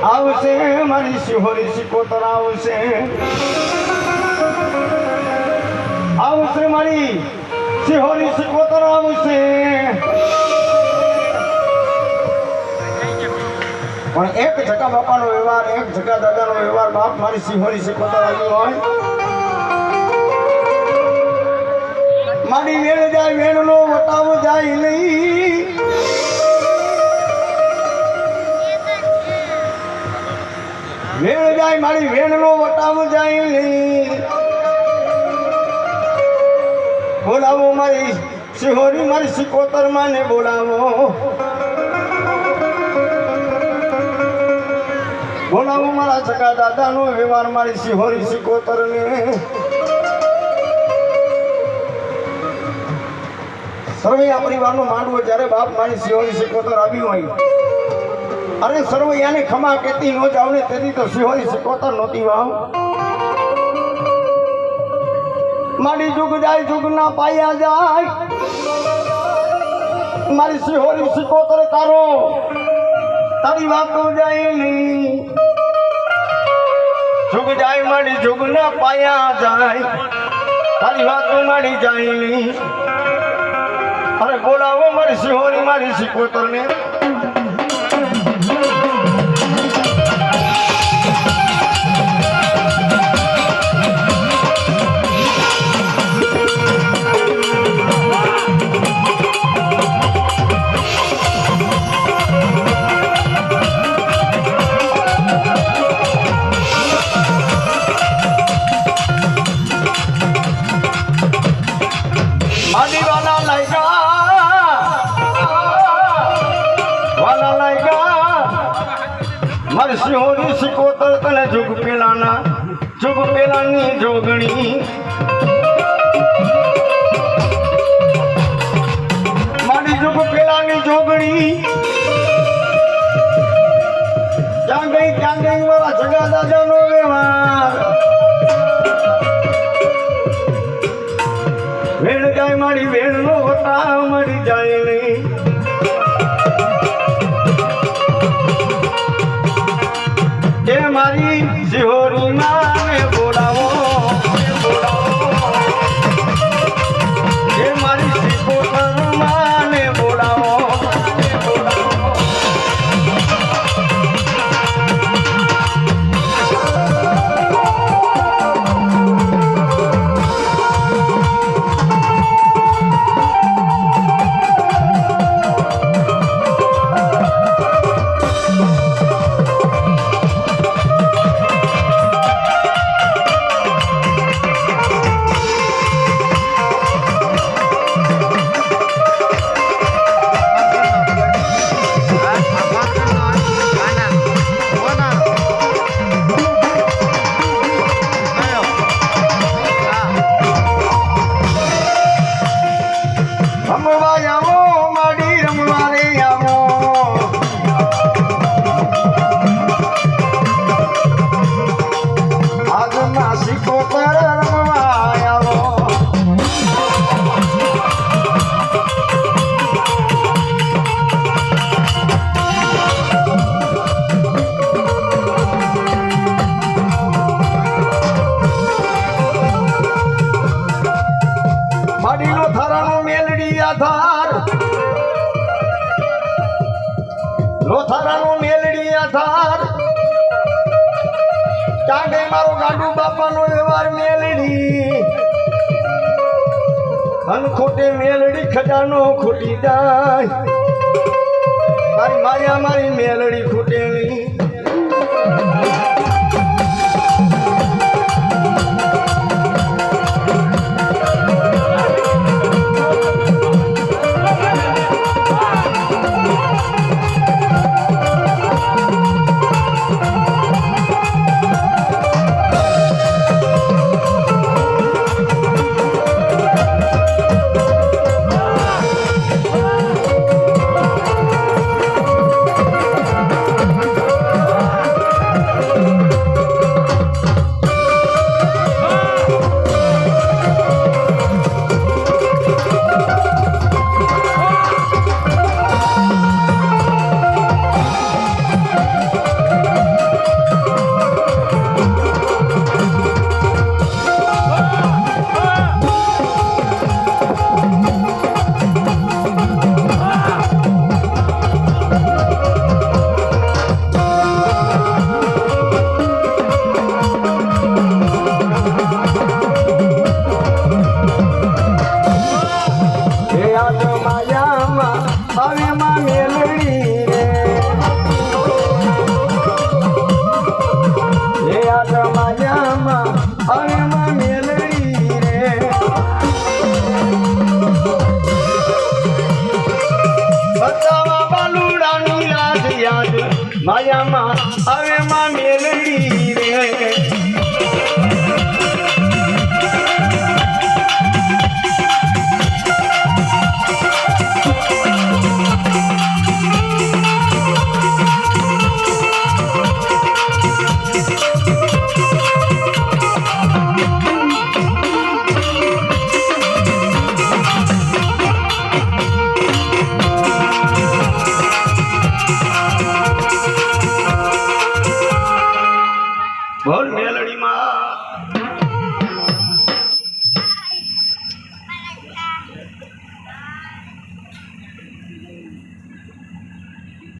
આવશે મારી શિહોરી શિકોતર આવશે મારી શિહોરી શિકોતર આવશે પણ એક જગા બાપાનો વ્યવહાર એક જગા દાદાનો વ્યવહાર બાપ મારી શિહોરી શિકોતર આવી હોય મારી વેણ જાય વેણનો વટાવ જાય નહીં વેણ જાય મારી વેણનો વટાવ જાય નહીં બોલાવો મારી શિહોરી મારી શિકોતર માને બોલાવો બોલાવો મારા સગા દાદાનો વ્યવહાર મારી શિહોરી શિકોતર ને સર્વે આ પરિવારનો માંડવો જ્યારે બાપ મારી શિહોરી શિકોતર આવી હોય અરે સર્વૈયાને ખમા કેતી નો જાવ ને તેથી તો શિહોરી શિકોતર નહોતી વાવ મારી જુગ જાય જુગ ના પાયા જાય મારી શિહોરી શિકોતર તારી વાતો જાય નહીં જુગ જાય મારી જુગ ના પાયા જાય તારી વાતો મારી જાય નહીં અરે બોલાવો મારી શિહોરી મારી શિકોતર ને મારી શિહોરી શિકોતર તને જુગ પેલાની જોગણી મારી જુગ પેલાની જોગણી ત્યાં ગઈ મારા સગા દાદાનો વ્યવહાર વેણ જાય મારી વેણનો વટાવ મળી જાય નહીં એ મારી શિહોરી માને બોલાવો એ મારી શિકોતર માને બોલાવો લોથારાનો મેલડી આધાર ચાંડે મારો ગાડુ બાપાનો વ્યવહાર મેલડી અન ખોટે મેલડી ખજાનો ખોટી જાય તારી માયા મારી મેલડી ખૂટે નહીં માં મેલડી રે લે આ તો માયામાં હવે માં મેલડી રે બતાવા બાલુડાની રાજ યાદ માયામાં હવે માં મેલડી